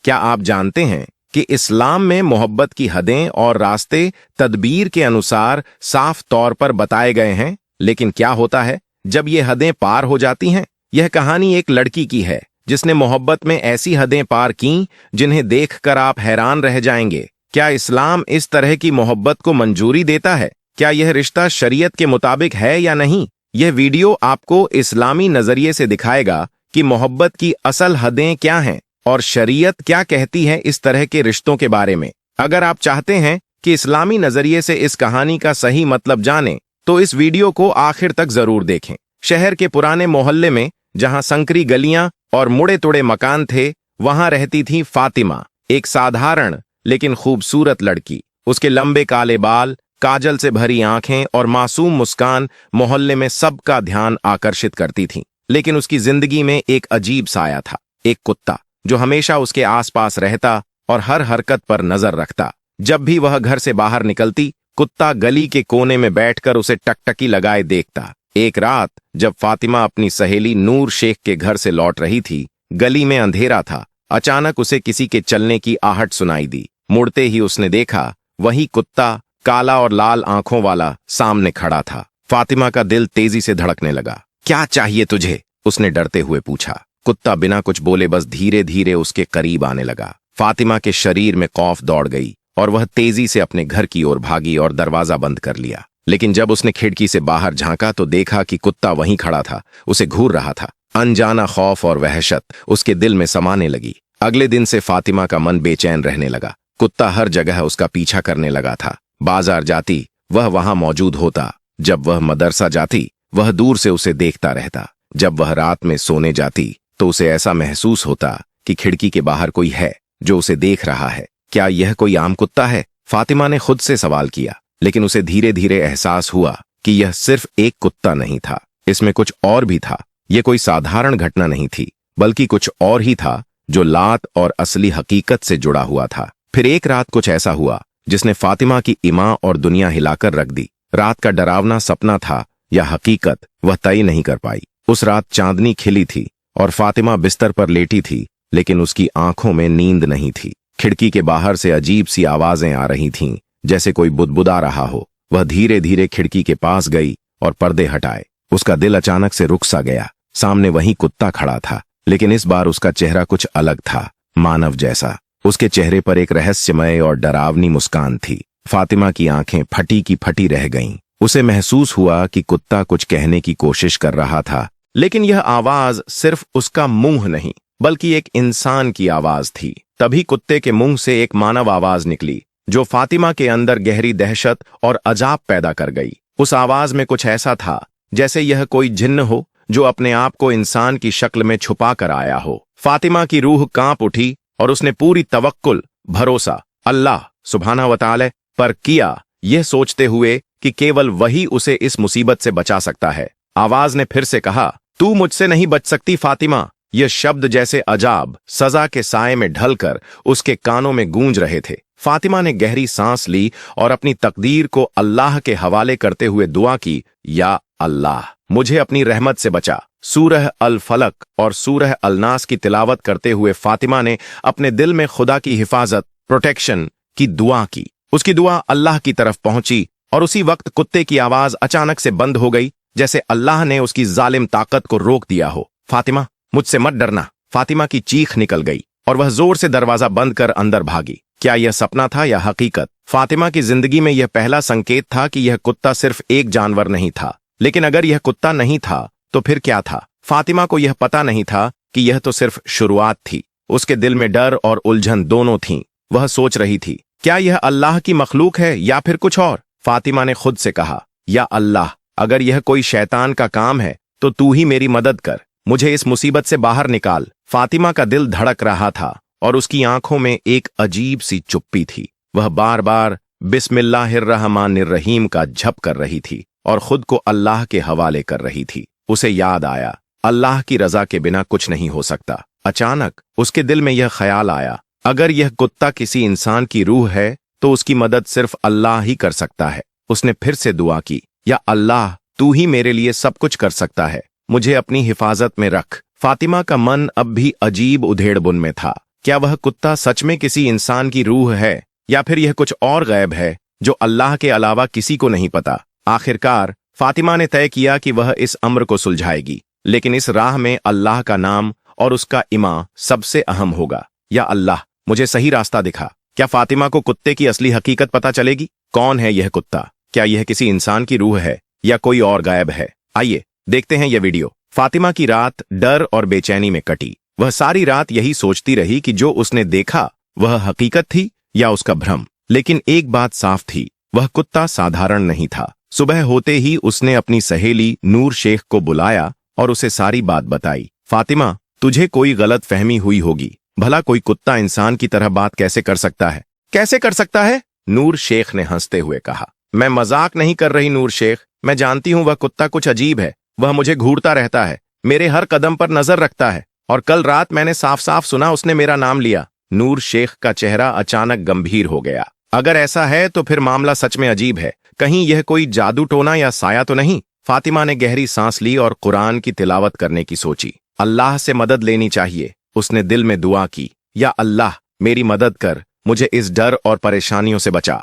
क्या आप जानते हैं कि इस्लाम में मोहब्बत की हदें और रास्ते तदबीर के अनुसार साफ तौर पर बताए गए हैं? लेकिन क्या होता है जब ये हदें पार हो जाती हैं? यह कहानी एक लड़की की है जिसने मोहब्बत में ऐसी हदें पार की जिन्हें देखकर आप हैरान रह जाएंगे। क्या इस्लाम इस तरह की मोहब्बत को मंजूरी देता है? क्या यह रिश्ता शरीयत के मुताबिक है या नहीं? यह वीडियो आपको इस्लामी नजरिए से दिखाएगा कि मोहब्बत की असल हदें क्या हैं और शरीयत क्या कहती है इस तरह के रिश्तों के बारे में। अगर आप चाहते हैं कि इस्लामी नजरिए से इस कहानी का सही मतलब जानें, तो इस वीडियो को आखिर तक जरूर देखें। शहर के पुराने मोहल्ले में जहां संकरी गलियां और मुड़े तुड़े मकान थे, वहां रहती थी फातिमा, एक साधारण लेकिन खूबसूरत लड़की। उसके लंबे काले बाल, काजल से भरी आंखें और मासूम मुस्कान मोहल्ले में सबका ध्यान आकर्षित करती थी। लेकिन उसकी जिंदगी में एक अजीब साया था, एक कुत्ता जो हमेशा उसके आसपास रहता और हर हरकत पर नजर रखता। जब भी वह घर से बाहर निकलती, कुत्ता गली के कोने में बैठकर उसे टकटकी लगाए देखता। एक रात जब फातिमा अपनी सहेली नूर शेख के घर से लौट रही थी, गली में अंधेरा था। अचानक उसे किसी के चलने की आहट सुनाई दी। मुड़ते ही उसने देखा, वही कुत्ता काला और लाल आंखों वाला सामने खड़ा था। फातिमा का दिल तेजी से धड़कने लगा। क्या चाहिए तुझे? उसने डरते हुए पूछा। कुत्ता बिना कुछ बोले बस धीरे धीरे उसके करीब आने लगा। फातिमा के शरीर में खौफ दौड़ गई और वह तेजी से अपने घर की ओर भागी और दरवाजा बंद कर लिया। लेकिन जब उसने खिड़की से बाहर झांका तो देखा कि कुत्ता वहीं खड़ा था, उसे घूर रहा था। अनजाना खौफ और वहशत उसके दिल में समाने लगी। अगले दिन से फातिमा का मन बेचैन रहने लगा। कुत्ता हर जगह उसका पीछा करने लगा था। बाजार जाती, वह वहां मौजूद होता। जब वह मदरसा जाती, वह दूर से उसे देखता रहता। जब वह रात में सोने जाती तो उसे ऐसा महसूस होता कि खिड़की के बाहर कोई है जो उसे देख रहा है। क्या यह कोई आम कुत्ता है? फातिमा ने खुद से सवाल किया, लेकिन उसे धीरे धीरे एहसास हुआ कि यह सिर्फ एक कुत्ता नहीं था, इसमें कुछ और भी था। यह कोई साधारण घटना नहीं थी, बल्कि कुछ और ही था जो लात और असली हकीकत से जुड़ा हुआ था। फिर एक रात कुछ ऐसा हुआ जिसने फातिमा की ईमान और दुनिया हिलाकर रख दी। रात का डरावना सपना था या हकीकत, वह तय नहीं कर पाई। उस रात चांदनी खिली थी और फातिमा बिस्तर पर लेटी थी, लेकिन उसकी आंखों में नींद नहीं थी। खिड़की के बाहर से अजीब सी आवाजें आ रही थीं, जैसे कोई बुदबुदा रहा हो। वह धीरे धीरे खिड़की के पास गई और पर्दे हटाए। उसका दिल अचानक से रुक सा गया। सामने वही कुत्ता खड़ा था, लेकिन इस बार उसका चेहरा कुछ अलग था, मानव जैसा। उसके चेहरे पर एक रहस्यमय और डरावनी मुस्कान थी। फातिमा की आंखें फटी की फटी रह गईं। उसे महसूस हुआ कि कुत्ता कुछ कहने की कोशिश कर रहा था, लेकिन यह आवाज सिर्फ उसका मुंह नहीं, बल्कि एक इंसान की आवाज थी। तभी कुत्ते के मुंह से एक मानव आवाज निकली, जो फातिमा के अंदर गहरी दहशत और अजाब पैदा कर गई। उस आवाज में कुछ ऐसा था जैसे यह कोई जिन्न हो जो अपने आप को इंसान की शक्ल में छुपा कर आया हो। फातिमा की रूह कांप उठी और उसने पूरी तवक्कुल, भरोसा अल्लाह सुब्हाना व तआला पर किया, यह सोचते हुए कि केवल वही उसे इस मुसीबत से बचा सकता है। आवाज ने फिर से कहा, तू मुझसे नहीं बच सकती फातिमा। यह शब्द जैसे अजाब सजा के साए में ढलकर उसके कानों में गूंज रहे थे। फातिमा ने गहरी सांस ली और अपनी तकदीर को अल्लाह के हवाले करते हुए दुआ की, या अल्लाह मुझे अपनी रहमत से बचा। सूरह अल फलक और सूरह अल नास की तिलावत करते हुए फातिमा ने अपने दिल में खुदा की हिफाजत, प्रोटेक्शन की दुआ की। उसकी दुआ अल्लाह की तरफ पहुंची और उसी वक्त कुत्ते की आवाज अचानक से बंद हो गई, जैसे अल्लाह ने उसकी जालिम ताकत को रोक दिया हो। फातिमा, मुझसे मत डरना। फातिमा की चीख निकल गई और वह जोर से दरवाजा बंद कर अंदर भागी। क्या यह सपना था या हकीकत? फातिमा की जिंदगी में यह पहला संकेत था कि यह कुत्ता सिर्फ एक जानवर नहीं था। लेकिन अगर यह कुत्ता नहीं था तो फिर क्या था? फातिमा को यह पता नहीं था कि यह तो सिर्फ शुरुआत थी। उसके दिल में डर और उलझन दोनों थीं। वह सोच रही थी, क्या यह अल्लाह की मखलूक है या फिर कुछ और? फातिमा ने खुद से कहा, या अल्लाह, अगर यह कोई शैतान का काम है तो तू ही मेरी मदद कर, मुझे इस मुसीबत से बाहर निकाल। फातिमा का दिल धड़क रहा था और उसकी आंखों में एक अजीब सी चुप्पी थी। वह बार बार बिस्मिल्लाहिर्रहमानिर्रहीम का जप कर रही थी और खुद को अल्लाह के हवाले कर रही थी। उसे याद आया, अल्लाह की रजा के बिना कुछ नहीं हो सकता। अचानक उसके दिल में यह ख्याल आया, अगर यह कुत्ता किसी इंसान की रूह है तो उसकी मदद सिर्फ अल्लाह ही कर सकता है। उसने फिर से दुआ की, या अल्लाह, तू ही मेरे लिए सब कुछ कर सकता है, मुझे अपनी हिफाजत में रख। फातिमा का मन अब भी अजीब उधेड़बुन में था। क्या वह कुत्ता सच में किसी इंसान की रूह है या फिर यह कुछ और गैब है जो अल्लाह के अलावा किसी को नहीं पता। आखिरकार फातिमा ने तय किया कि वह इस अम्र को सुलझाएगी, लेकिन इस राह में अल्लाह का नाम और उसका इमा सबसे अहम होगा। या अल्लाह, मुझे सही रास्ता दिखा। क्या फातिमा को कुत्ते की असली हकीकत पता चलेगी? कौन है यह कुत्ता? क्या यह किसी इंसान की रूह है या कोई और गायब है? आइए देखते हैं यह वीडियो। फातिमा की रात डर और बेचैनी में कटी। वह सारी रात यही सोचती रही कि जो उसने देखा वह हकीकत थी या उसका भ्रम। लेकिन एक बात साफ थी, वह कुत्ता साधारण नहीं था। सुबह होते ही उसने अपनी सहेली नूर शेख को बुलाया और उसे सारी बात बताई। फातिमा, तुझे कोई गलत फहमी हुई होगी। भला कोई कुत्ता इंसान की तरह बात कैसे कर सकता है? कैसे कर सकता है? नूर शेख ने हंसते हुए कहा। मैं मजाक नहीं कर रही नूर शेख, मैं जानती हूं वह कुत्ता कुछ अजीब है। वह मुझे घूरता रहता है, मेरे हर कदम पर नजर रखता है, और कल रात मैंने साफ साफ सुना उसने मेरा नाम लिया। नूर शेख का चेहरा अचानक गंभीर हो गया। अगर ऐसा है तो फिर मामला सच में अजीब है। कहीं यह कोई जादू टोना या साया तो नहीं? फातिमा ने गहरी सांस ली और कुरान की तिलावत करने की सोची। अल्लाह से मदद लेनी चाहिए, उसने दिल में दुआ की। या अल्लाह, मेरी मदद कर, मुझे इस डर और परेशानियों से बचा।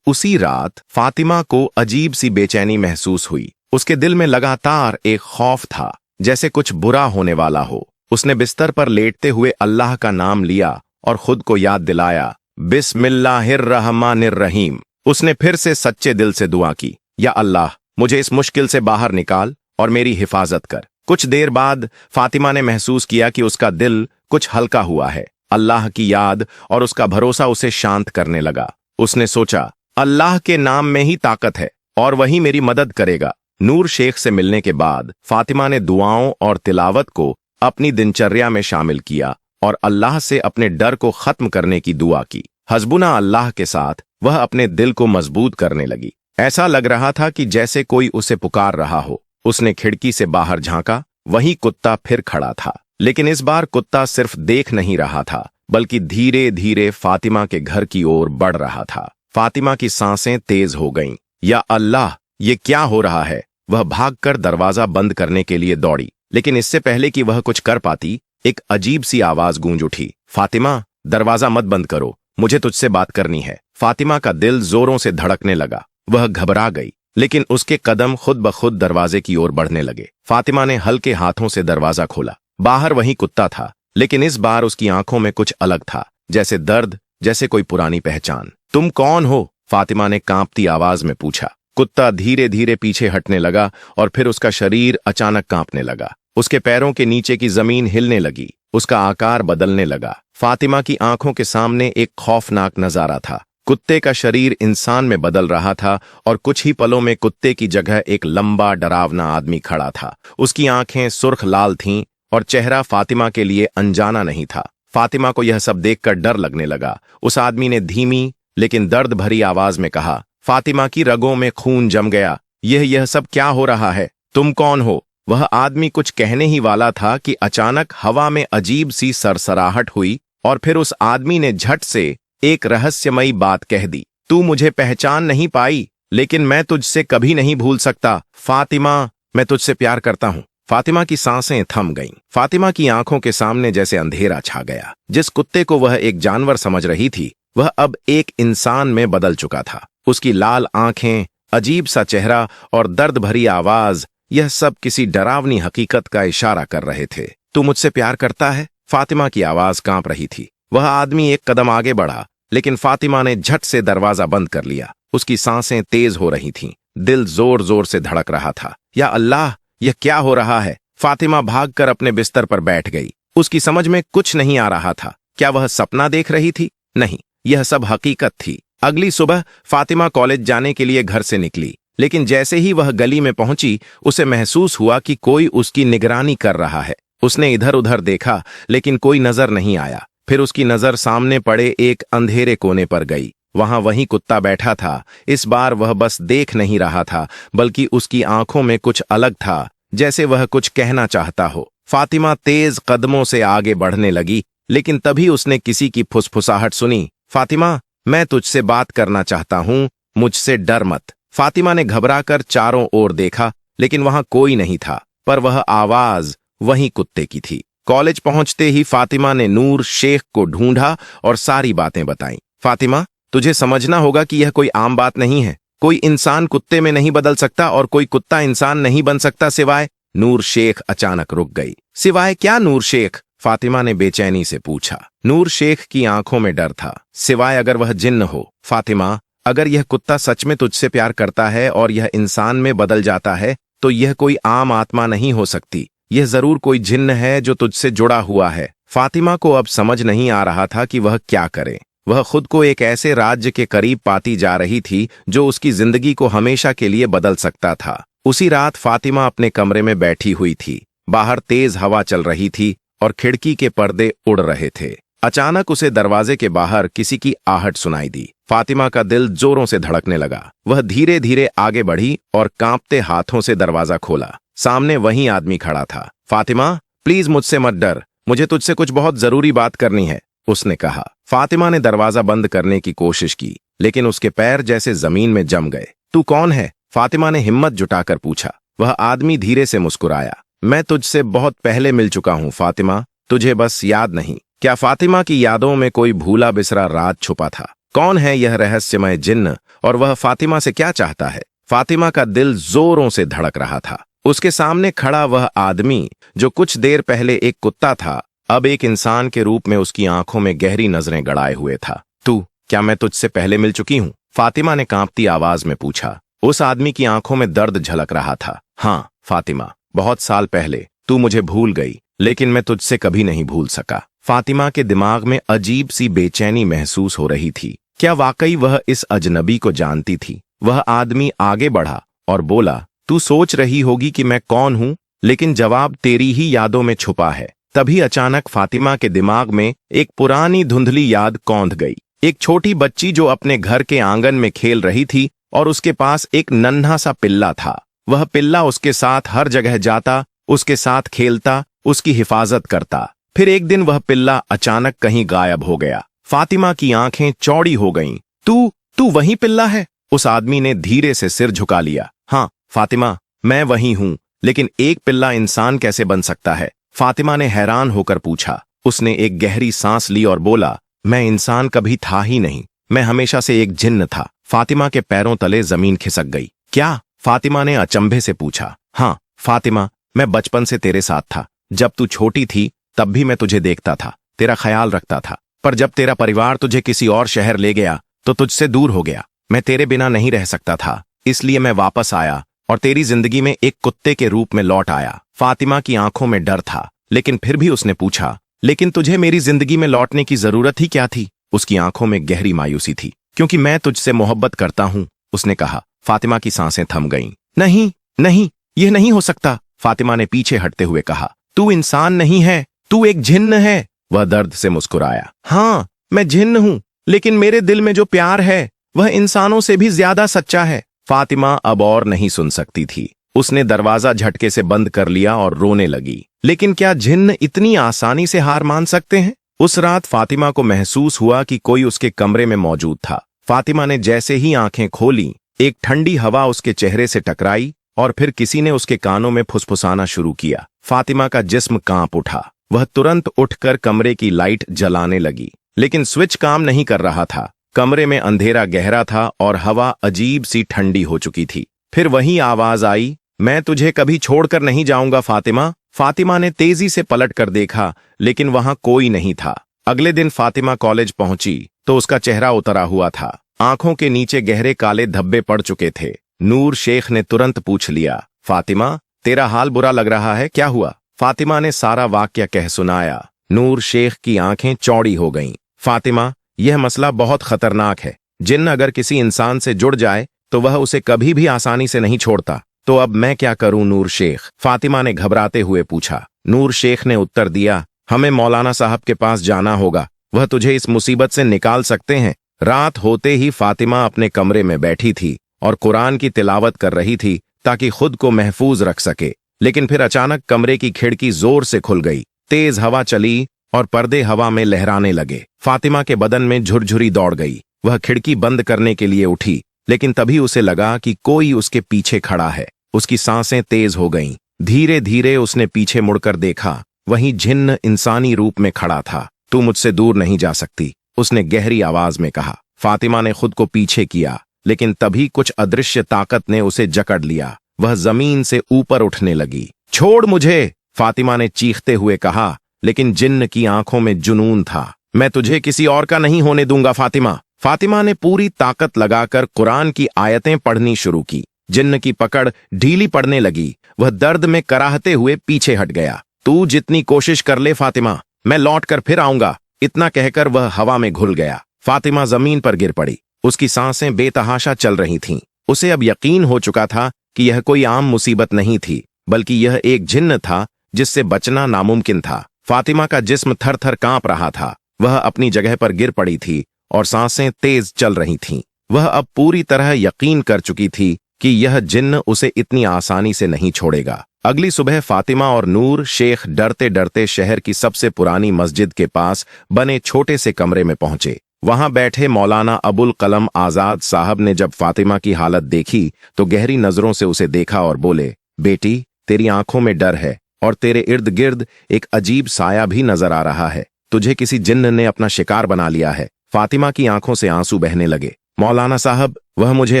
उसी रात फातिमा को अजीब सी बेचैनी महसूस हुई। उसके दिल में लगातार एक खौफ था, जैसे कुछ बुरा होने वाला हो। उसने बिस्तर पर लेटते हुए अल्लाह का नाम लिया और खुद को याद दिलाया, बिस्मिल्लाहिर्रहमानिर्रहीम। उसने फिर से सच्चे दिल से दुआ की, या अल्लाह, मुझे इस मुश्किल से बाहर निकाल और मेरी हिफाजत कर। कुछ देर बाद फातिमा ने महसूस किया कि उसका दिल कुछ हल्का हुआ है। अल्लाह की याद और उसका भरोसा उसे शांत करने लगा। उसने सोचा, अल्लाह के नाम में ही ताकत है और वही मेरी मदद करेगा। नूर शेख से मिलने के बाद फातिमा ने दुआओं और तिलावत को अपनी दिनचर्या में शामिल किया और अल्लाह से अपने डर को खत्म करने की दुआ की। हस्बुना अल्लाह के साथ वह अपने दिल को मजबूत करने लगी। ऐसा लग रहा था कि जैसे कोई उसे पुकार रहा हो। उसने खिड़की से बाहर झांका, वहीं कुत्ता फिर खड़ा था। लेकिन इस बार कुत्ता सिर्फ देख नहीं रहा था, बल्कि धीरे धीरे फातिमा के घर की ओर बढ़ रहा था। फातिमा की सांसें तेज हो गईं। या अल्लाह, ये क्या हो रहा है? वह भागकर दरवाजा बंद करने के लिए दौड़ी, लेकिन इससे पहले कि वह कुछ कर पाती, एक अजीब सी आवाज गूंज उठी। फातिमा, दरवाजा मत बंद करो, मुझे तुझसे बात करनी है। फातिमा का दिल जोरों से धड़कने लगा। वह घबरा गई, लेकिन उसके कदम खुद ब खुद दरवाजे की ओर बढ़ने लगे। फातिमा ने हल्के हाथों से दरवाजा खोला। बाहर वही कुत्ता था, लेकिन इस बार उसकी आंखों में कुछ अलग था, जैसे दर्द, जैसे कोई पुरानी पहचान। तुम कौन हो? फातिमा ने कांपती आवाज में पूछा। कुत्ता धीरे धीरे पीछे हटने लगा और फिर उसका शरीर अचानक कांपने लगा। उसके पैरों के नीचे की जमीन हिलने लगी, उसका आकार बदलने लगा। फातिमा की आंखों के सामने एक खौफनाक नजारा था। कुत्ते का शरीर इंसान में बदल रहा था और कुछ ही पलों में कुत्ते की जगह एक लंबा डरावना आदमी खड़ा था। उसकी आंखें सुर्ख लाल थीं और चेहरा फातिमा के लिए अनजाना नहीं था। फातिमा को यह सब देखकर डर लगने लगा। उस आदमी ने धीमी लेकिन दर्द भरी आवाज में कहा। फातिमा की रगों में खून जम गया। यह सब क्या हो रहा है? तुम कौन हो? वह आदमी कुछ कहने ही वाला था कि अचानक हवा में अजीब सी सरसराहट हुई और फिर उस आदमी ने झट से एक रहस्यमयी बात कह दी। तू मुझे पहचान नहीं पाई, लेकिन मैं तुझसे कभी नहीं भूल सकता। फातिमा, मैं तुझसे प्यार करता हूं। फातिमा की सांसें थम गईं। फातिमा की आंखों के सामने जैसे अंधेरा छा गया। जिस कुत्ते को वह एक जानवर समझ रही थी, वह अब एक इंसान में बदल चुका था। उसकी लाल आंखें, अजीब सा चेहरा और दर्द भरी आवाज, यह सब किसी डरावनी हकीकत का इशारा कर रहे थे। तू मुझसे प्यार करता है? फातिमा की आवाज कांप रही थी। वह आदमी एक कदम आगे बढ़ा, लेकिन फातिमा ने झट से दरवाजा बंद कर लिया। उसकी सांसें तेज हो रही थीं, दिल जोर जोर से धड़क रहा था। या अल्लाह, यह क्या हो रहा है? फातिमा भागकर अपने बिस्तर पर बैठ गई। उसकी समझ में कुछ नहीं आ रहा था। क्या वह सपना देख रही थी? नहीं, यह सब हकीकत थी। अगली सुबह फातिमा कॉलेज जाने के लिए घर से निकली, लेकिन जैसे ही वह गली में पहुंची, उसे महसूस हुआ कि कोई उसकी निगरानी कर रहा है। उसने इधर उधर देखा, लेकिन कोई नजर नहीं आया। फिर उसकी नजर सामने पड़े एक अंधेरे कोने पर गई। वहां वही कुत्ता बैठा था। इस बार वह बस देख नहीं रहा था, बल्कि उसकी आंखों में कुछ अलग था, जैसे वह कुछ कहना चाहता हो। फातिमा तेज कदमों से आगे बढ़ने लगी, लेकिन तभी उसने किसी की फुसफुसाहट सुनी। फातिमा, मैं तुझसे बात करना चाहता हूं, मुझसे डर मत। फातिमा ने घबराकर चारों ओर देखा, लेकिन वहां कोई नहीं था, पर वह आवाज वही कुत्ते की थी। कॉलेज पहुंचते ही फातिमा ने नूर शेख को ढूंढा और सारी बातें बताईं। फातिमा, तुझे समझना होगा कि यह कोई आम बात नहीं है। कोई इंसान कुत्ते में नहीं बदल सकता और कोई कुत्ता इंसान नहीं बन सकता सिवाय। नूर शेख अचानक रुक गई। सिवाय क्या नूर शेख? फातिमा ने बेचैनी से पूछा। नूर शेख की आंखों में डर था। सिवाय अगर वह जिन्न हो। फातिमा, अगर यह कुत्ता सच में तुझसे प्यार करता है और यह इंसान में बदल जाता है तो यह कोई आम आत्मा नहीं हो सकती। यह जरूर कोई जिन्न है जो तुझसे जुड़ा हुआ है। फातिमा को अब समझ नहीं आ रहा था कि वह क्या करे। वह खुद को एक ऐसे राज्य के करीब पाती जा रही थी जो उसकी जिंदगी को हमेशा के लिए बदल सकता था। उसी रात फातिमा अपने कमरे में बैठी हुई थी। बाहर तेज हवा चल रही थी और खिड़की के पर्दे उड़ रहे थे। अचानक उसे दरवाजे के बाहर किसी की आहट सुनाई दी। फातिमा का दिल जोरों से धड़कने लगा। वह धीरे धीरे आगे बढ़ी और कांपते हाथों से दरवाजा खोला। सामने वही आदमी खड़ा था। फातिमा, प्लीज मुझसे मत डर, मुझे तुझसे कुछ बहुत जरूरी बात करनी है, उसने कहा। फातिमा ने दरवाजा बंद करने की कोशिश की, लेकिन उसके पैर जैसे जमीन में जम गए। तू कौन है? फातिमा ने हिम्मत जुटाकर पूछा। वह आदमी धीरे से मुस्कुराया। मैं तुझसे बहुत पहले मिल चुका हूं फातिमा, तुझे बस याद नहीं। क्या फातिमा की यादों में कोई भूला बिसरा राज छुपा था? कौन है यह रहस्यमय जिन्न और वह फातिमा से क्या चाहता है? फातिमा का दिल जोरों से धड़क रहा था। उसके सामने खड़ा वह आदमी जो कुछ देर पहले एक कुत्ता था, अब एक इंसान के रूप में उसकी आंखों में गहरी नजरें गड़ाए हुए था। तू, क्या मैं तुझसे पहले मिल चुकी हूं? फातिमा ने कांपती आवाज में पूछा। उस आदमी की आंखों में दर्द झलक रहा था। हाँ फातिमा, बहुत साल पहले तू मुझे भूल गई, लेकिन मैं तुझसे कभी नहीं भूल सका। फातिमा के दिमाग में अजीब सी बेचैनी महसूस हो रही थी। क्या वाकई वह इस अजनबी को जानती थी? वह आदमी आगे बढ़ा और बोला, तू सोच रही होगी कि मैं कौन हूं, लेकिन जवाब तेरी ही यादों में छुपा है। तभी अचानक फातिमा के दिमाग में एक पुरानी धुंधली याद कौंध गई। एक छोटी बच्ची जो अपने घर के आंगन में खेल रही थी और उसके पास एक नन्हा सा पिल्ला था। वह पिल्ला उसके साथ हर जगह जाता, उसके साथ खेलता, उसकी हिफाजत करता। फिर एक दिन वह पिल्ला अचानक कहीं गायब हो गया। फातिमा की आंखें चौड़ी हो गईं। तू वही पिल्ला है? उस आदमी ने धीरे से सिर झुका लिया। हाँ फातिमा, मैं वही हूं, लेकिन एक पिल्ला इंसान कैसे बन सकता है? फातिमा ने हैरान होकर पूछा। उसने एक गहरी सांस ली और बोला, मैं इंसान कभी था ही नहीं, मैं हमेशा से एक जिन्न था। फातिमा के पैरों तले जमीन खिसक गई। क्या? फातिमा ने अचंभे से पूछा। हाँ फातिमा, मैं बचपन से तेरे साथ था। जब तू छोटी थी तब भी मैं तुझे देखता था, तेरा ख्याल रखता था, पर जब तेरा परिवार तुझे किसी और शहर ले गया तो तुझसे दूर हो गया। मैं तेरे बिना नहीं रह सकता था, इसलिए मैं वापस आया और तेरी जिंदगी में एक कुत्ते के रूप में लौट आया। फातिमा की आंखों में डर था, लेकिन फिर भी उसने पूछा, लेकिन तुझे मेरी जिंदगी में लौटने की जरूरत ही क्या थी? उसकी आंखों में गहरी मायूसी थी। क्योंकि मैं तुझसे मोहब्बत करता हूं, उसने कहा। फातिमा की सांसें थम गईं। नहीं नहीं, यह नहीं हो सकता, फातिमा ने पीछे हटते हुए कहा। तू इंसान नहीं है, तू एक जिन्न है। वह दर्द से मुस्कुराया। हाँ मैं जिन्न हूं, लेकिन मेरे दिल में जो प्यार है वह इंसानों से भी ज्यादा सच्चा है। फातिमा अब और नहीं सुन सकती थी। उसने दरवाजा झटके से बंद कर लिया और रोने लगी। लेकिन क्या जिन्न इतनी आसानी से हार मान सकते हैं? उस रात फातिमा को महसूस हुआ कि कोई उसके कमरे में मौजूद था। फातिमा ने जैसे ही आंखें खोली, एक ठंडी हवा उसके चेहरे से टकराई और फिर किसी ने उसके कानों में फुसफुसाना शुरू किया। फातिमा का जिस्म कांप उठा। वह तुरंत उठकर कमरे की लाइट जलाने लगी, लेकिन स्विच काम नहीं कर रहा था। कमरे में अंधेरा गहरा था और हवा अजीब सी ठंडी हो चुकी थी। फिर वही आवाज आई, मैं तुझे कभी छोड़कर नहीं जाऊंगा फातिमा। फातिमा ने तेजी से पलट कर देखा, लेकिन वहां कोई नहीं था। अगले दिन फातिमा कॉलेज पहुंची तो उसका चेहरा उतरा हुआ था। आंखों के नीचे गहरे काले धब्बे पड़ चुके थे। नूर शेख ने तुरंत पूछ लिया, फातिमा तेरा हाल बुरा लग रहा है, क्या हुआ? फातिमा ने सारा वाक्य कह सुनाया। नूर शेख की आंखें चौड़ी हो गईं। फातिमा, यह मसला बहुत खतरनाक है। जिन्न अगर किसी इंसान से जुड़ जाए तो वह उसे कभी भी आसानी से नहीं छोड़ता। तो अब मैं क्या करूं नूर शेख? फातिमा ने घबराते हुए पूछा। नूर शेख ने उत्तर दिया, हमें मौलाना साहब के पास जाना होगा, वह तुझे इस मुसीबत से निकाल सकते हैं। रात होते ही फातिमा अपने कमरे में बैठी थी और कुरान की तिलावत कर रही थी ताकि खुद को महफूज रख सके। लेकिन फिर अचानक कमरे की खिड़की जोर से खुल गई। तेज हवा चली और पर्दे हवा में लहराने लगे। फातिमा के बदन में झुरझुरी दौड़ गई। वह खिड़की बंद करने के लिए उठी, लेकिन तभी उसे लगा कि कोई उसके पीछे खड़ा है। उसकी सांसें तेज हो गईं। धीरे धीरे उसने पीछे मुड़कर देखा वहीं जिन्न इंसानी रूप में खड़ा था। तू मुझसे दूर नहीं जा सकती, उसने गहरी आवाज में कहा। फातिमा ने खुद को पीछे किया, लेकिन तभी कुछ अदृश्य ताकत ने उसे जकड़ लिया। वह जमीन से ऊपर उठने लगी। छोड़ मुझे, फातिमा ने चीखते हुए कहा, लेकिन जिन्न की आंखों में जुनून था। मैं तुझे किसी और का नहीं होने दूंगा फातिमा। फातिमा ने पूरी ताकत लगाकर कुरान की आयतें पढ़नी शुरू की। जिन्न की पकड़ ढीली पड़ने लगी। वह दर्द में कराहते हुए पीछे हट गया। तू जितनी कोशिश कर ले फातिमा, मैं लौट कर फिर आऊंगा। इतना कहकर वह हवा में घुल गया। फातिमा जमीन पर गिर पड़ी। उसकी सांसें बेतहाशा चल रही थीं। उसे अब यकीन हो चुका था कि यह कोई आम मुसीबत नहीं थी, बल्कि यह एक जिन्न था जिससे बचना नामुमकिन था। फातिमा का जिस्म थर थर कांप रहा था। वह अपनी जगह पर गिर पड़ी थी और सांसें तेज चल रही थीं। वह अब पूरी तरह यकीन कर चुकी थी कि यह जिन्न उसे इतनी आसानी से नहीं छोड़ेगा। अगली सुबह फातिमा और नूर शेख डरते डरते शहर की सबसे पुरानी मस्जिद के पास बने छोटे से कमरे में पहुंचे। वहां बैठे मौलाना अबुल कलम आजाद साहब ने जब फातिमा की हालत देखी तो गहरी नजरों से उसे देखा और बोले, बेटी, तेरी आंखों में डर है और तेरे इर्द गिर्द एक अजीब साया भी नजर आ रहा है। तुझे किसी जिन्न ने अपना शिकार बना लिया है। फातिमा की आंखों से आंसू बहने लगे। मौलाना साहब, वह मुझे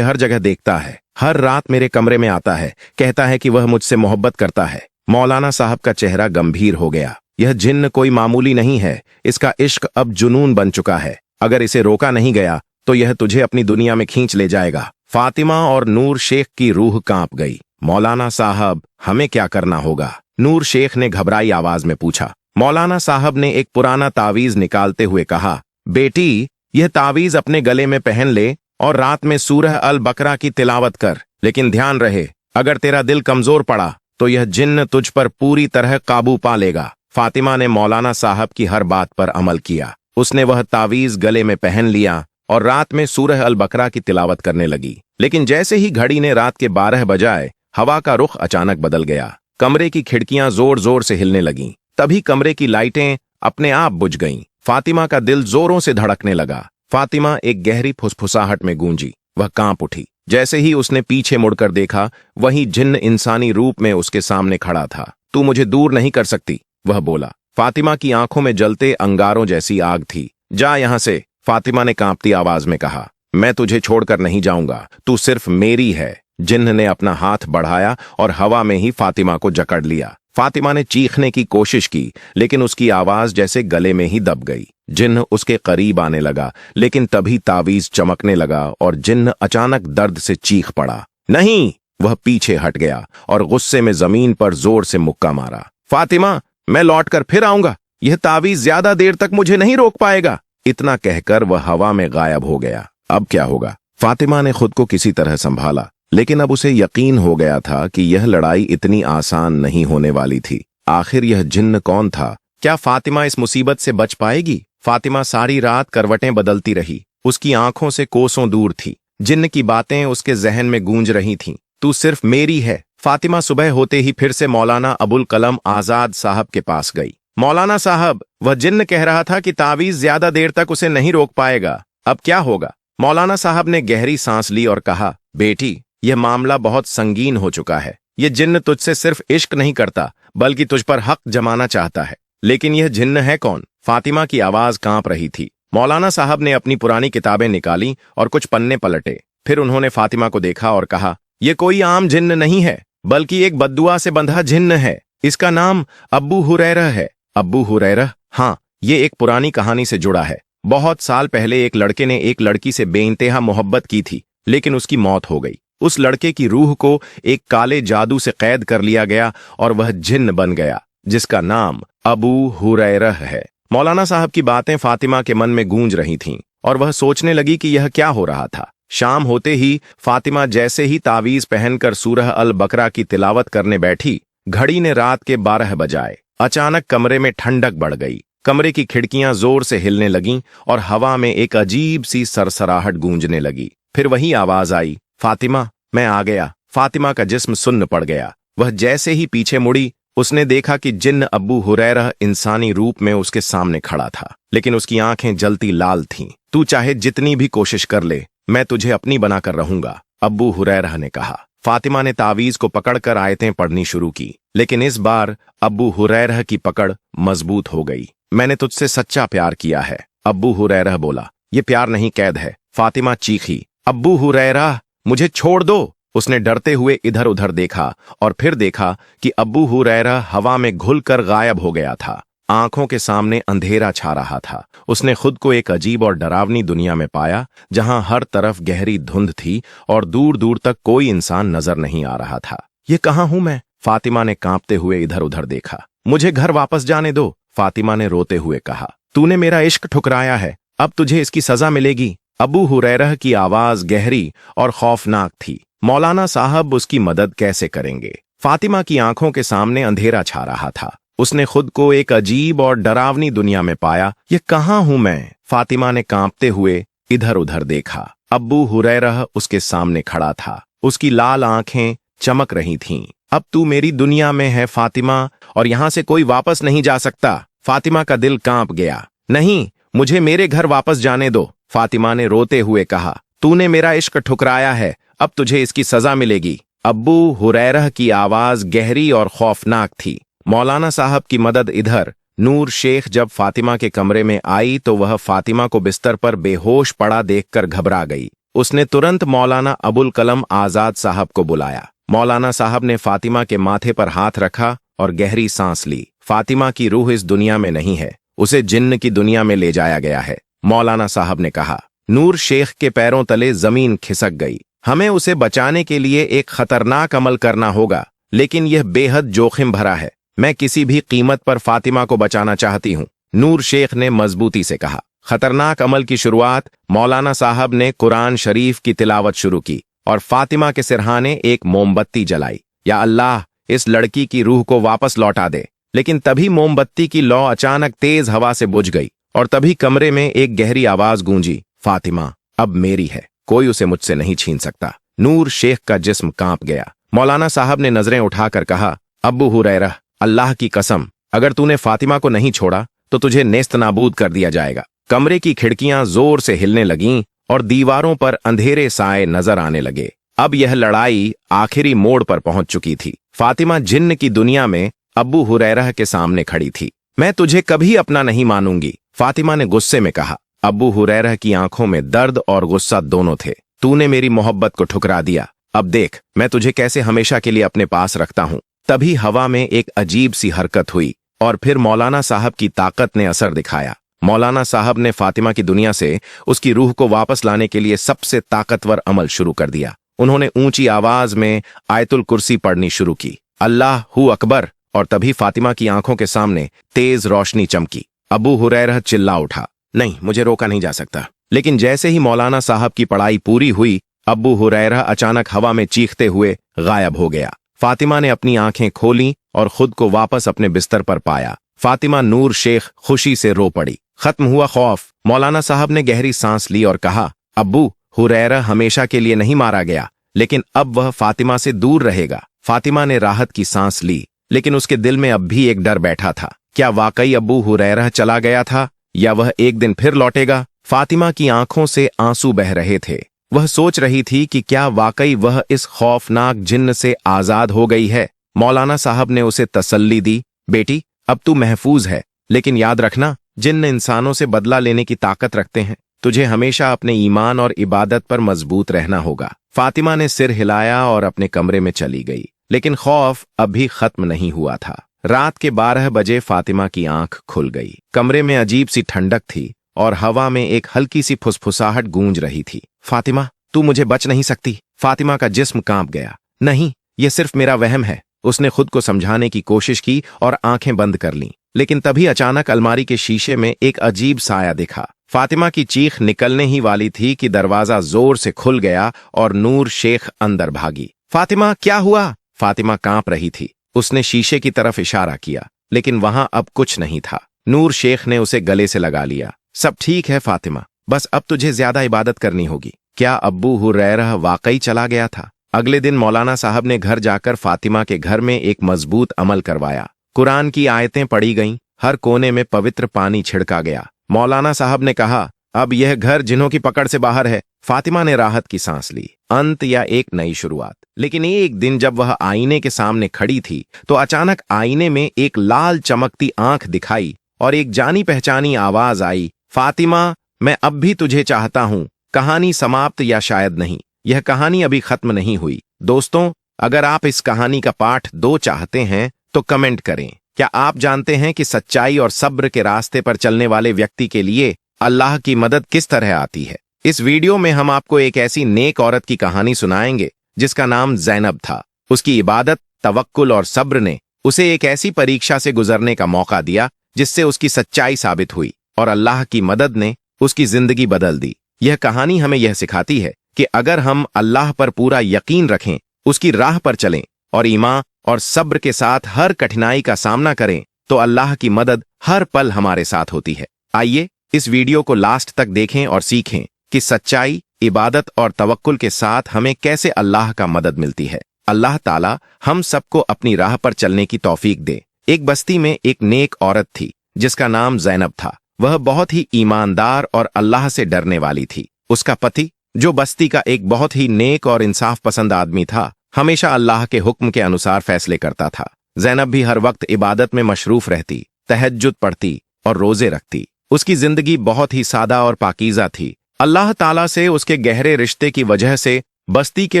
हर जगह देखता है, हर रात मेरे कमरे में आता है, कहता है कि वह मुझसे मोहब्बत करता है। मौलाना साहब का चेहरा गंभीर हो गया। यह जिन्न कोई मामूली नहीं है, इसका इश्क अब जुनून बन चुका है। अगर इसे रोका नहीं गया तो यह तुझे अपनी दुनिया में खींच ले जाएगा। फातिमा और नूर शेख की रूह कांप गई। मौलाना साहब, हमें क्या करना होगा? नूर शेख ने घबराई आवाज में पूछा। मौलाना साहब ने एक पुराना तावीज निकालते हुए कहा, बेटी, यह तावीज अपने गले में पहन ले और रात में सूरह अल बकरा की तिलावत कर। लेकिन ध्यान रहे, अगर तेरा दिल कमजोर पड़ा तो यह जिन्न तुझ पर पूरी तरह काबू पा लेगा। फातिमा ने मौलाना साहब की हर बात पर अमल किया। उसने वह तावीज गले में पहन लिया और रात में सूरह अल बकरा की तिलावत करने लगी। लेकिन जैसे ही घड़ी ने रात के 12 बजाए, हवा का रुख अचानक बदल गया। कमरे की खिड़कियां जोर जोर से हिलने लगीं। तभी कमरे की लाइटें अपने आप बुझ गईं। फातिमा का दिल जोरों से धड़कने लगा। फातिमा एक गहरी फुसफुसाहट में गूंजी। वह कांप उठी। जैसे ही उसने पीछे मुड़कर देखा, वही जिन्न इंसानी रूप में उसके सामने खड़ा था। तू मुझे दूर नहीं कर सकती, वह बोला। फातिमा की आंखों में जलते अंगारों जैसी आग थी। जा यहां से, फातिमा ने कांपती आवाज में कहा। मैं तुझे छोड़कर नहीं जाऊंगा, तू सिर्फ मेरी है। जिन्न ने अपना हाथ बढ़ाया और हवा में ही फातिमा को जकड़ लिया। फातिमा ने चीखने की कोशिश की, लेकिन उसकी आवाज जैसे गले में ही दब गई। जिन्न उसके करीब आने लगा, लेकिन तभी तावीज चमकने लगा और जिन्न अचानक दर्द से चीख पड़ा। नहीं! वह पीछे हट गया और गुस्से में जमीन पर जोर से मुक्का मारा। फातिमा, मैं लौटकर फिर आऊंगा। यह तावीज ज्यादा देर तक मुझे नहीं रोक पाएगा। इतना कहकर वह हवा में गायब हो गया। अब क्या होगा? फातिमा ने खुद को किसी तरह संभाला, लेकिन अब उसे यकीन हो गया था कि यह लड़ाई इतनी आसान नहीं होने वाली थी। आखिर यह जिन्न कौन था? क्या फातिमा इस मुसीबत से बच पाएगी? फातिमा सारी रात करवटें बदलती रही। उसकी आंखों से कोसों दूर थी। जिन्न की बातें उसके जहन में गूंज रही थीं। तू सिर्फ मेरी है। फातिमा सुबह होते ही फिर से मौलाना अबुल कलम आजाद साहब के पास गई। मौलाना साहब, वह जिन्न कह रहा था कि तावीज ज्यादा देर तक उसे नहीं रोक पाएगा। अब क्या होगा? मौलाना साहब ने गहरी सांस ली और कहा, बेटी, यह मामला बहुत संगीन हो चुका है। यह जिन्न तुझसे सिर्फ इश्क नहीं करता, बल्कि तुझ पर हक जमाना चाहता है। लेकिन यह जिन्न है कौन? फातिमा की आवाज कांप रही थी। मौलाना साहब ने अपनी पुरानी किताबें निकाली और कुछ पन्ने पलटे। फिर उन्होंने फातिमा को देखा और कहा, यह कोई आम जिन्न नहीं है, बल्कि एक बद्दुआ से बंधा जिन्न है। इसका नाम अब्बू हुरैरा है। अब्बू हुरैरा? हाँ, ये एक पुरानी कहानी से जुड़ा है। बहुत साल पहले एक लड़के ने एक लड़की से बेइंतहा मोहब्बत की थी, लेकिन उसकी मौत हो गई। उस लड़के की रूह को एक काले जादू से कैद कर लिया गया और वह जिन्न बन गया, जिसका नाम अबू हुरैरा है। मौलाना साहब की बातें फातिमा के मन में गूंज रही थीं और वह सोचने लगी कि यह क्या हो रहा था। शाम होते ही फातिमा जैसे ही तावीज पहनकर सूरह अल बकरा की तिलावत करने बैठी, घड़ी ने रात के 12 बजाए। अचानक कमरे में ठंडक बढ़ गई। कमरे की खिड़कियां जोर से हिलने लगीं और हवा में एक अजीब सी सरसराहट गूंजने लगी। फिर वही आवाज आई, फातिमा, मैं आ गया। फातिमा का जिस्म सुन्न पड़ गया। वह जैसे ही पीछे मुड़ी, उसने देखा कि जिन्न अब्बू हुरैरा इंसानी रूप में उसके सामने खड़ा था, लेकिन उसकी आंखें जलती लाल थीं। तू चाहे जितनी भी कोशिश कर ले, मैं तुझे अपनी बनाकर रहूंगा, अब्बू हुरैरा ने कहा। फातिमा ने तावीज को पकड़कर आयतें पढ़नी शुरू की, लेकिन इस बार अब्बू हुरैरह की पकड़ मजबूत हो गई। मैंने तुझसे सच्चा प्यार किया है, अब्बू हुरैरह बोला। ये प्यार नहीं, कैद है, फातिमा चीखी। अब्बू हुरैरह, मुझे छोड़ दो। उसने डरते हुए इधर उधर देखा और फिर देखा कि अब्बू हुरैरह हवा में घुलकर गायब हो गया था। आंखों के सामने अंधेरा छा रहा था। उसने खुद को एक अजीब और डरावनी दुनिया में पाया, जहां हर तरफ गहरी धुंध थी और दूर दूर तक कोई इंसान नजर नहीं आ रहा था। ये कहाँ हूं मैं? फातिमा ने कांपते हुए इधर उधर देखा। मुझे घर वापस जाने दो, फातिमा ने रोते हुए कहा। तूने मेरा इश्क ठुकराया है, अब तुझे इसकी सजा मिलेगी। अबू हुरैरह की आवाज गहरी और खौफनाक थी। मौलाना साहब उसकी मदद कैसे करेंगे? फातिमा की आंखों के सामने अंधेरा छा रहा था। उसने खुद को एक अजीब और डरावनी दुनिया में पाया। ये कहाँ हूं मैं? फातिमा ने कांपते हुए इधर उधर देखा। अब्बू हुरैरह उसके सामने खड़ा था। उसकी लाल आंखें चमक रही थीं। अब तू मेरी दुनिया में है फातिमा, और यहां से कोई वापस नहीं जा सकता। फातिमा का दिल कांप गया। नहीं, मुझे मेरे घर वापस जाने दो, फातिमा ने रोते हुए कहा। तूने मेरा इश्क ठुकराया है, अब तुझे इसकी सजा मिलेगी। अब्बू हुरैरह की आवाज गहरी और खौफनाक थी। मौलाना साहब की मदद इधर। नूर शेख जब फातिमा के कमरे में आई तो वह फातिमा को बिस्तर पर बेहोश पड़ा देखकर घबरा गई। उसने तुरंत मौलाना अबुल कलम आजाद साहब को बुलाया। मौलाना साहब ने फातिमा के माथे पर हाथ रखा और गहरी सांस ली। फातिमा की रूह इस दुनिया में नहीं है, उसे जिन्न की दुनिया में ले जाया गया है, मौलाना साहब ने कहा। नूर शेख के पैरों तले जमीन खिसक गई। हमें उसे बचाने के लिए एक खतरनाक अमल करना होगा, लेकिन यह बेहद जोखिम भरा है। मैं किसी भी कीमत पर फातिमा को बचाना चाहती हूं, नूर शेख ने मजबूती से कहा। खतरनाक अमल की शुरुआत मौलाना साहब ने कुरान शरीफ की तिलावत शुरू की और फातिमा के सिरहाने एक मोमबत्ती जलाई। या अल्लाह, इस लड़की की रूह को वापस लौटा दे। लेकिन तभी मोमबत्ती की लौ अचानक तेज हवा से बुझ गई और तभी कमरे में एक गहरी आवाज गूंजी। फातिमा अब मेरी है, कोई उसे मुझसे नहीं छीन सकता। नूर शेख का जिस्म कांप गया। मौलाना साहब ने नजरें उठाकर कहा, अब्बू हुरैरह, अल्लाह की कसम, अगर तूने फातिमा को नहीं छोड़ा तो तुझे नेस्त नाबूद कर दिया जाएगा। कमरे की खिड़कियां जोर से हिलने लगीं और दीवारों पर अंधेरे साए नजर आने लगे। अब यह लड़ाई आखिरी मोड़ पर पहुंच चुकी थी। फातिमा जिन्न की दुनिया में अब्बू हुरैरह के सामने खड़ी थी। मैं तुझे कभी अपना नहीं मानूंगी, फातिमा ने गुस्से में कहा। अब्बू हुरैरह की आंखों में दर्द और गुस्सा दोनों थे। तूने मेरी मोहब्बत को ठुकरा दिया, अब देख मैं तुझे कैसे हमेशा के लिए अपने पास रखता हूं। तभी हवा में एक अजीब सी हरकत हुई और फिर मौलाना साहब की ताकत ने असर दिखाया। मौलाना साहब ने फातिमा की दुनिया से उसकी रूह को वापस लाने के लिए सबसे ताकतवर अमल शुरू कर दिया। उन्होंने ऊंची आवाज में आयतुल कुर्सी पढ़नी शुरू की, अल्लाह हू अकबर, और तभी फातिमा की आंखों के सामने तेज रोशनी चमकी। अबू हुरैरह चिल्ला उठा, नहीं, मुझे रोका नहीं जा सकता। लेकिन जैसे ही मौलाना साहब की पढ़ाई पूरी हुई, अबू हुरैरह अचानक हवा में चीखते हुए गायब हो गया। फातिमा ने अपनी आंखें खोलीं और खुद को वापस अपने बिस्तर पर पाया। फातिमा नूर शेख खुशी से रो पड़ी। खत्म हुआ खौफ। मौलाना साहब ने गहरी सांस ली और कहा, अब्बू हुरैरह हमेशा के लिए नहीं मारा गया, लेकिन अब वह फातिमा से दूर रहेगा। फातिमा ने राहत की सांस ली, लेकिन उसके दिल में अब भी एक डर बैठा था। क्या वाकई अब्बू हुरैरह चला गया था या वह एक दिन फिर लौटेगा? फातिमा की आंखों से आंसू बह रहे थे। वह सोच रही थी कि क्या वाकई वह इस खौफनाक जिन्न से आजाद हो गई है। मौलाना साहब ने उसे तसल्ली दी, बेटी अब तू महफूज है, लेकिन याद रखना जिन्न इंसानों से बदला लेने की ताकत रखते हैं। तुझे हमेशा अपने ईमान और इबादत पर मजबूत रहना होगा। फातिमा ने सिर हिलाया और अपने कमरे में चली गई, लेकिन खौफ अभी खत्म नहीं हुआ था। रात के 12 बजे फातिमा की आंख खुल गई। कमरे में अजीब सी ठंडक थी और हवा में एक हल्की सी फुसफुसाहट गूंज रही थी। फातिमा, तू मुझे बच नहीं सकती। फातिमा का जिस्म कांप गया। नहीं, यह सिर्फ मेरा वहम है। उसने खुद को समझाने की कोशिश की और आंखें बंद कर लीं, लेकिन तभी अचानक अलमारी के शीशे में एक अजीब साया दिखा। फातिमा की चीख निकलने ही वाली थी कि दरवाजा जोर से खुल गया और नूर शेख अंदर भागी। फातिमा, क्या हुआ? फातिमा कांप रही थी। उसने शीशे की तरफ इशारा किया, लेकिन वहां अब कुछ नहीं था। नूर शेख ने उसे गले से लगा लिया। सब ठीक है फातिमा, बस अब तुझे ज्यादा इबादत करनी होगी। क्या अब्बू हुरैरह वाकई चला गया था? अगले दिन मौलाना साहब ने घर जाकर फातिमा के घर में एक मजबूत अमल करवाया। कुरान की आयतें पढ़ी गईं, हर कोने में पवित्र पानी छिड़का गया। मौलाना साहब ने कहा, अब यह घर जिन्हों की पकड़ से बाहर है। फातिमा ने राहत की सांस ली, अंत या एक नई शुरुआत। लेकिन एक दिन जब वह आईने के सामने खड़ी थी तो अचानक आईने में एक लाल चमकती आंख दिखाई और एक जानी पहचानी आवाज आई, फातिमा, मैं अब भी तुझे चाहता हूं। कहानी समाप्त या शायद नहीं, यह कहानी अभी खत्म नहीं हुई। दोस्तों, अगर आप इस कहानी का पार्ट 2 चाहते हैं तो कमेंट करें। क्या आप जानते हैं कि सच्चाई और सब्र के रास्ते पर चलने वाले व्यक्ति के लिए अल्लाह की मदद किस तरह आती है? इस वीडियो में हम आपको एक ऐसी नेक औरत की कहानी सुनाएंगे जिसका नाम ज़ैनब था। उसकी इबादत, तवक्कुल और सब्र ने उसे एक ऐसी परीक्षा से गुजरने का मौका दिया जिससे उसकी सच्चाई साबित हुई और अल्लाह की मदद ने उसकी जिंदगी बदल दी। यह कहानी हमें यह सिखाती है कि अगर हम अल्लाह पर पूरा यकीन रखें, उसकी राह पर चलें और ईमान और सब्र के साथ हर कठिनाई का सामना करें तो अल्लाह की मदद हर पल हमारे साथ होती है। आइए इस वीडियो को लास्ट तक देखें और सीखें कि सच्चाई, इबादत और तवक्कुल के साथ हमें कैसे अल्लाह का मदद मिलती है। अल्लाह ताला हम सबको अपनी राह पर चलने की तौफीक दे। एक बस्ती में एक नेक औरत थी जिसका नाम ज़ैनब था। वह बहुत ही ईमानदार और अल्लाह से डरने वाली थी। उसका पति, जो बस्ती का एक बहुत ही नेक और इंसाफ पसंद आदमी था, हमेशा अल्लाह के हुक्म के अनुसार फैसले करता था। ज़ैनब भी हर वक्त इबादत में मशरूफ रहती, तहज्जुद पढ़ती और रोजे रखती। उसकी जिंदगी बहुत ही सादा और पाकीज़ा थी। अल्लाह ताला से उसके गहरे रिश्ते की वजह से बस्ती के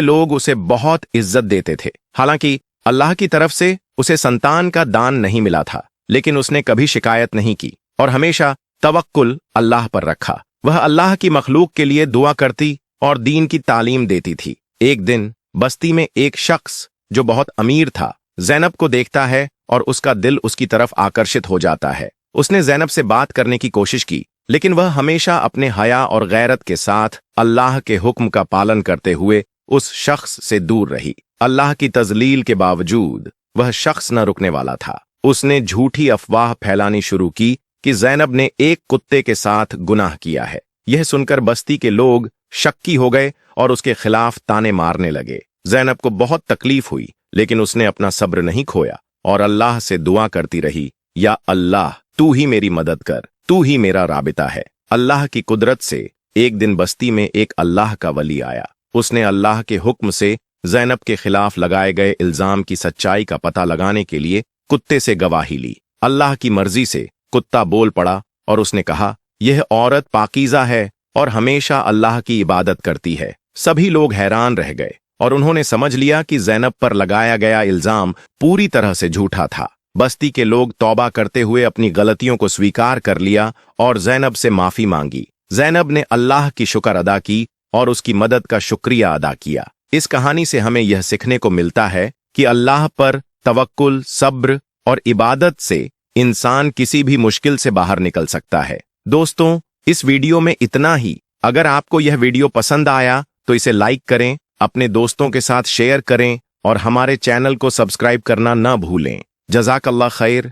लोग उसे बहुत इज्जत देते थे। हालांकि अल्लाह की तरफ से उसे संतान का दान नहीं मिला था, लेकिन उसने कभी शिकायत नहीं की और हमेशा तवक्कुल अल्लाह पर रखा। वह अल्लाह की मखलूक के लिए दुआ करती और दीन की तालीम देती थी। एक दिन बस्ती में एक शख्स जो बहुत अमीर था, ज़ैनब को देखता है और उसका दिल उसकी तरफ आकर्षित हो जाता है। उसने ज़ैनब से बात करने की कोशिश की, लेकिन वह हमेशा अपने हया और गैरत के साथ अल्लाह के हुक्म का पालन करते हुए उस शख्स से दूर रही। अल्लाह की तजलील के बावजूद वह शख्स न रुकने वाला था। उसने झूठी अफवाह फैलानी शुरू की कि ज़ैनब ने एक कुत्ते के साथ गुनाह किया है। यह सुनकर बस्ती के लोग शक्की हो गए और उसके खिलाफ ताने मारने लगे। ज़ैनब को बहुत तकलीफ हुई, लेकिन उसने अपना सब्र नहीं खोया और अल्लाह से दुआ करती रही, या अल्लाह, तू ही मेरी मदद कर, तू ही मेरा राबिता है। अल्लाह की कुदरत से एक दिन बस्ती में एक अल्लाह का वली आया। उसने अल्लाह के हुक्म से ज़ैनब के खिलाफ लगाए गए इल्जाम की सच्चाई का पता लगाने के लिए कुत्ते से गवाही ली। अल्लाह की मर्जी से कुत्ता बोल पड़ा और उसने कहा, यह औरत पाकीज़ा है और हमेशा अल्लाह की इबादत करती है। सभी लोग हैरान रह गए और उन्होंने समझ लिया कि ज़ैनब पर लगाया गया इल्जाम पूरी तरह से झूठा था। बस्ती के लोग तौबा करते हुए अपनी गलतियों को स्वीकार कर लिया और ज़ैनब से माफी मांगी। ज़ैनब ने अल्लाह की शुक्र अदा की और उसकी मदद का शुक्रिया अदा किया। इस कहानी से हमें यह सीखने को मिलता है कि अल्लाह पर तवक्कुल, सब्र और इबादत से इंसान किसी भी मुश्किल से बाहर निकल सकता है। दोस्तों, इस वीडियो में इतना ही। अगर आपको यह वीडियो पसंद आया तो इसे लाइक करें, अपने दोस्तों के साथ शेयर करें और हमारे चैनल को सब्सक्राइब करना न भूलें। जज़ाकल्लाह खैर।